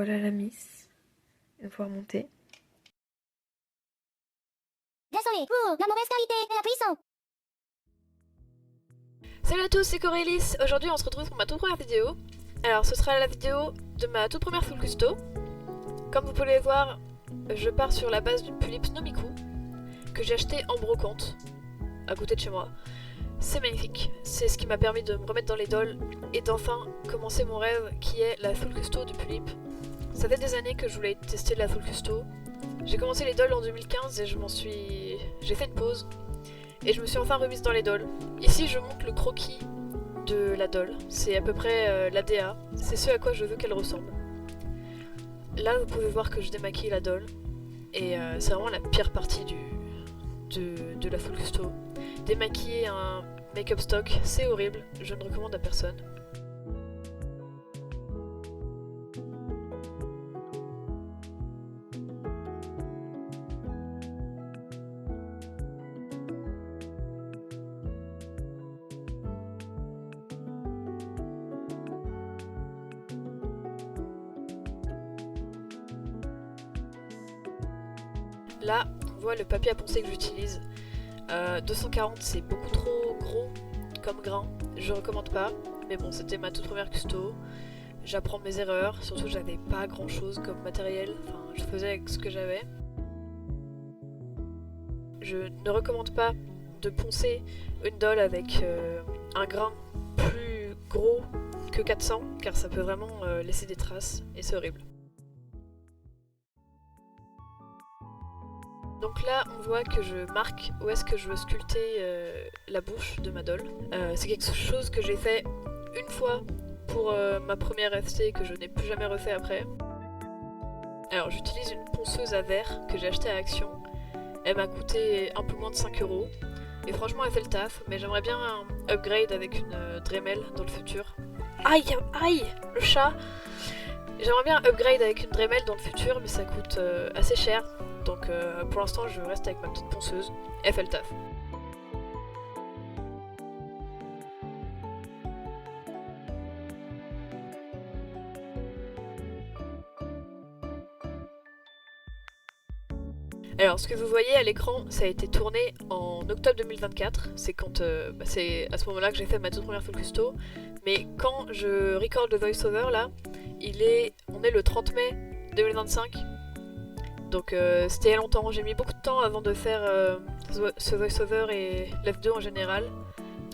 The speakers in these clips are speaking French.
Voilà la Miss, une fois remontée. Désolé pour la mauvaise qualité de la cuisson. Salut à tous, c'est Corélis. Aujourd'hui on se retrouve pour ma toute première vidéo. Alors ce sera la vidéo de ma toute première full custo. Comme vous pouvez le voir, je pars sur la base d'une Pulips Nomiku que j'ai acheté en brocante à côté de chez moi. C'est magnifique, c'est ce qui m'a permis de me remettre dans les dolls et d'enfin commencer mon rêve qui est la full custo de Pulip. Ça fait des années que je voulais tester la full custo. J'ai commencé les dolls en 2015 et j'ai fait une pause et je me suis enfin remise dans les dolls. Ici je montre le croquis de la doll, c'est à peu près la DA, c'est ce à quoi je veux qu'elle ressemble. Là vous pouvez voir que je démaquille la doll et c'est vraiment la pire partie de la full custo. Démaquiller un make-up stock, c'est horrible, je ne recommande à personne. Là, on voit le papier à poncer que j'utilise. 240 c'est beaucoup trop gros comme grain, je recommande pas. Mais bon, c'était ma toute première custo. J'apprends mes erreurs, surtout j'avais pas grand chose comme matériel. Enfin, je faisais avec ce que j'avais. Je ne recommande pas de poncer une doll avec un grain plus gros que 400 car ça peut vraiment laisser des traces et c'est horrible. Donc là, on voit que je marque où est-ce que je veux sculpter la bouche de ma doll. C'est quelque chose que j'ai fait une fois pour ma première FT que je n'ai plus jamais refait après. Alors j'utilise une ponceuse à verre que j'ai achetée à Action. Elle m'a coûté un peu moins de 5 €. Et franchement elle fait le taf, mais j'aimerais bien un upgrade avec une Dremel dans le futur. Aïe, aïe, le chat. J'aimerais bien un upgrade avec une Dremel dans le futur, mais ça coûte assez cher. Donc pour l'instant je reste avec ma petite ponceuse, elle fait le taf. Alors ce que vous voyez à l'écran, ça a été tourné en octobre 2024, c'est quand c'est à ce moment-là que j'ai fait ma toute première full custo. Mais quand je record le voice-over là, on est le 30 mai 2025. Donc c'était il y a longtemps, j'ai mis beaucoup de temps avant de faire ce voice-over et la vidéo en général.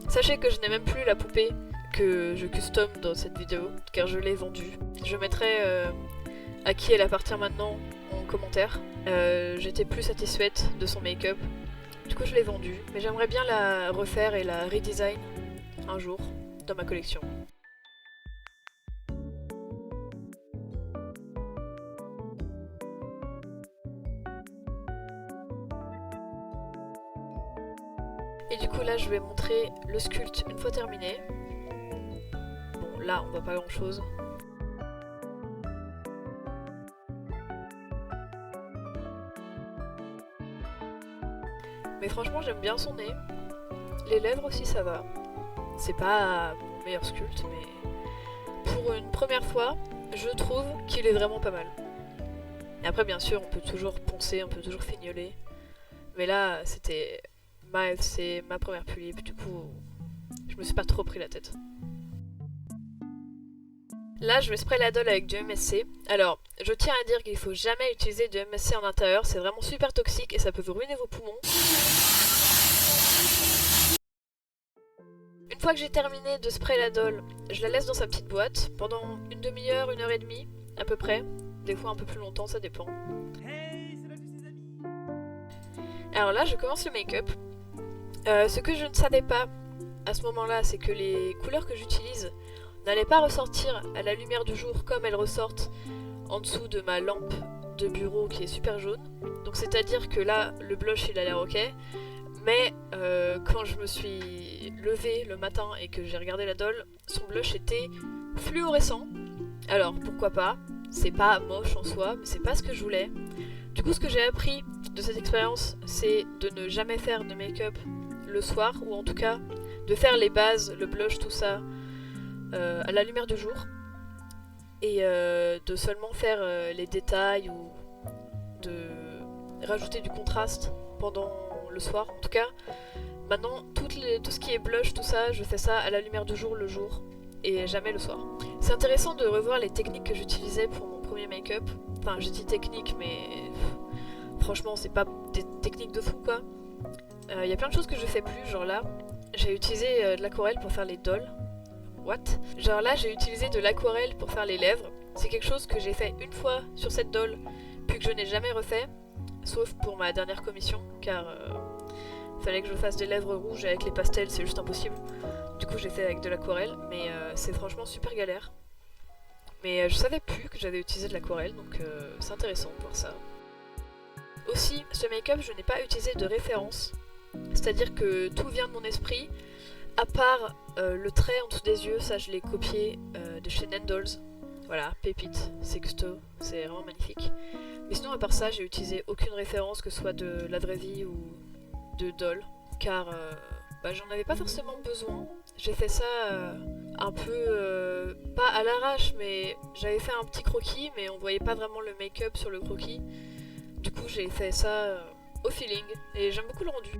Sachez que je n'ai même plus la poupée que je custom dans cette vidéo, car je l'ai vendue. Je mettrai à qui elle appartient maintenant en commentaire. J'étais plus satisfaite de son make-up, du coup je l'ai vendue, mais j'aimerais bien la refaire et la redesign un jour dans ma collection. Et du coup là je vais montrer le sculpte une fois terminé. Bon là on voit pas grand chose. Mais franchement j'aime bien son nez. Les lèvres aussi ça va. C'est pas mon meilleur sculpte mais pour une première fois je trouve qu'il est vraiment pas mal. Et après bien sûr on peut toujours poncer, on peut toujours fignoler. Mais là c'était ma FC, ma première Pulip, du coup je me suis pas trop pris la tête. Là je vais spray la doll avec du MSC. Alors je tiens à dire qu'il faut jamais utiliser du MSC en intérieur, c'est vraiment super toxique et ça peut vous ruiner vos poumons. Une fois que j'ai terminé de spray la doll, je la laisse dans sa petite boîte pendant une demi-heure, 1h30 à peu près. Des fois un peu plus longtemps, ça dépend. Alors là je commence le make-up. Ce que je ne savais pas à ce moment-là, c'est que les couleurs que j'utilise n'allaient pas ressortir à la lumière du jour comme elles ressortent en dessous de ma lampe de bureau qui est super jaune. Donc c'est à dire que là, le blush il a l'air ok, mais quand je me suis levée le matin et que j'ai regardé la doll, son blush était fluorescent. Alors pourquoi pas, c'est pas moche en soi, mais c'est pas ce que je voulais. Du coup ce que j'ai appris de cette expérience, c'est de ne jamais faire de make-up le soir, ou en tout cas de faire les bases, le blush, tout ça à la lumière du jour. et de seulement faire les détails ou de rajouter du contraste pendant le soir. En tout cas, maintenant, tout ce qui est blush, tout ça, je fais ça à la lumière du jour, le jour, et jamais le soir. C'est intéressant de revoir les techniques que j'utilisais pour mon premier make-up. Enfin, je dis technique, mais franchement, c'est pas des techniques de fou, quoi. Y a plein de choses que je fais plus, genre là, j'ai utilisé de l'aquarelle pour faire les dolls. What? Genre là, j'ai utilisé de l'aquarelle pour faire les lèvres. C'est quelque chose que j'ai fait une fois sur cette doll, puis que je n'ai jamais refait, sauf pour ma dernière commission, car fallait que je fasse des lèvres rouges avec les pastels, c'est juste impossible. Du coup, j'ai fait avec de l'aquarelle, mais c'est franchement super galère. Mais je savais plus que j'avais utilisé de l'aquarelle, donc c'est intéressant de voir ça. Aussi, ce make-up, je n'ai pas utilisé de référence, c'est-à-dire que tout vient de mon esprit, à part le trait en dessous des yeux, ça je l'ai copié de chez Nendolls. Voilà, pépite, Sexto, c'est vraiment magnifique. Mais sinon, à part ça, j'ai utilisé aucune référence, que ce soit de la vraie vie ou de doll, car j'en avais pas forcément besoin. J'ai fait ça un peu, pas à l'arrache, mais j'avais fait un petit croquis, mais on voyait pas vraiment le make-up sur le croquis. Du coup, j'ai fait ça au feeling, et j'aime beaucoup le rendu.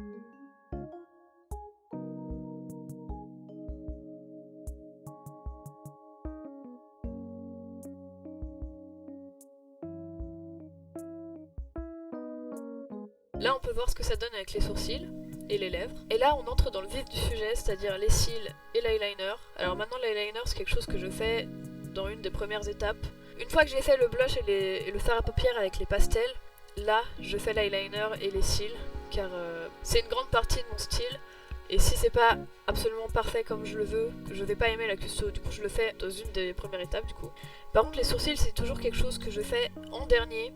Là, on peut voir ce que ça donne avec les sourcils et les lèvres. Et là, on entre dans le vif du sujet, c'est-à-dire les cils et l'eyeliner. Alors maintenant, l'eyeliner, c'est quelque chose que je fais dans une des premières étapes. Une fois que j'ai fait le blush et le fard à paupières avec les pastels, là, je fais l'eyeliner et les cils, car c'est une grande partie de mon style. Et si c'est pas absolument parfait comme je le veux, je vais pas aimer la custo, du coup je le fais dans une des premières étapes du coup. Par contre, les sourcils, c'est toujours quelque chose que je fais en dernier,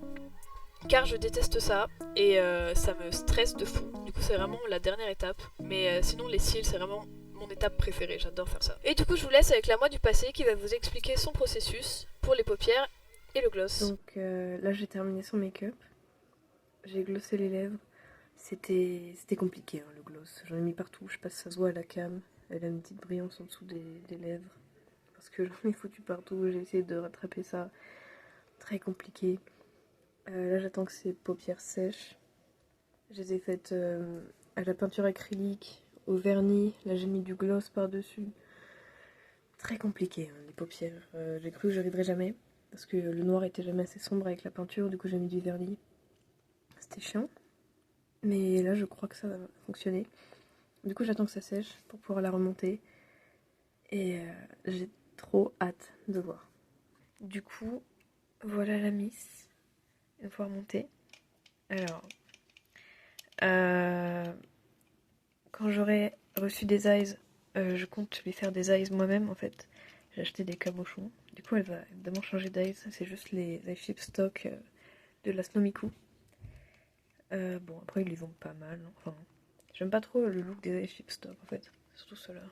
car je déteste ça et ça me stresse de fou. Du coup c'est vraiment la dernière étape. Mais sinon les cils c'est vraiment mon étape préférée, j'adore faire ça. Et du coup je vous laisse avec la moi du passé qui va vous expliquer son processus pour les paupières et le gloss. Donc là j'ai terminé son make-up. J'ai glossé les lèvres. C'était compliqué hein, le gloss. J'en ai mis partout, je sais pas si ça se voit à la cam. Elle a une petite brillance en dessous des lèvres. Parce que j'en ai foutu partout, j'ai essayé de rattraper ça. Très compliqué. Là j'attends que ces paupières sèchent. Je les ai faites à la peinture acrylique, au vernis. Là j'ai mis du gloss par dessus. Très compliqué hein, les paupières. J'ai cru que j'arriverais jamais. Parce que le noir était jamais assez sombre avec la peinture. Du coup j'ai mis du vernis. C'était chiant. Mais là je crois que ça va fonctionner. Du coup j'attends que ça sèche pour pouvoir la remonter. Et j'ai trop hâte de voir. Du coup voilà la miss. Une fois remontée. Alors, quand j'aurai reçu des eyes, je compte lui faire des eyes moi-même en fait. J'ai acheté des cabochons. Du coup, elle va évidemment changer d'eyes. C'est juste les eyeships stock de la Snomiku. Bon, après, ils les vendent pas mal. Hein. Enfin, j'aime pas trop le look des eyeships stock en fait. Surtout ceux-là.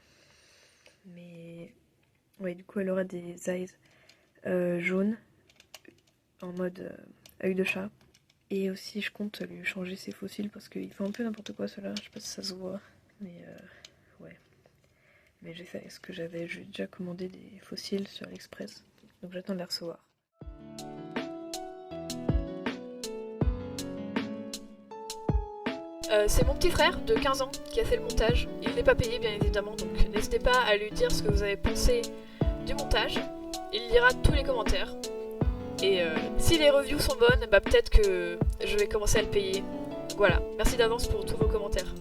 Mais, ouais, du coup, elle aura des eyes jaunes en mode œil de chat. Et aussi je compte lui changer ses faux cils parce qu'il fait un peu n'importe quoi cela, je sais pas si ça se voit. Mais ouais. Mais j'ai fait ce que j'avais, j'ai déjà commandé des faux cils sur AliExpress. Donc j'attends de les recevoir. C'est mon petit frère de 15 ans qui a fait le montage. Il n'est pas payé bien évidemment, donc n'hésitez pas à lui dire ce que vous avez pensé du montage. Il lira tous les commentaires. Et si les reviews sont bonnes, bah peut-être que je vais commencer à le payer. Voilà, merci d'avance pour tous vos commentaires.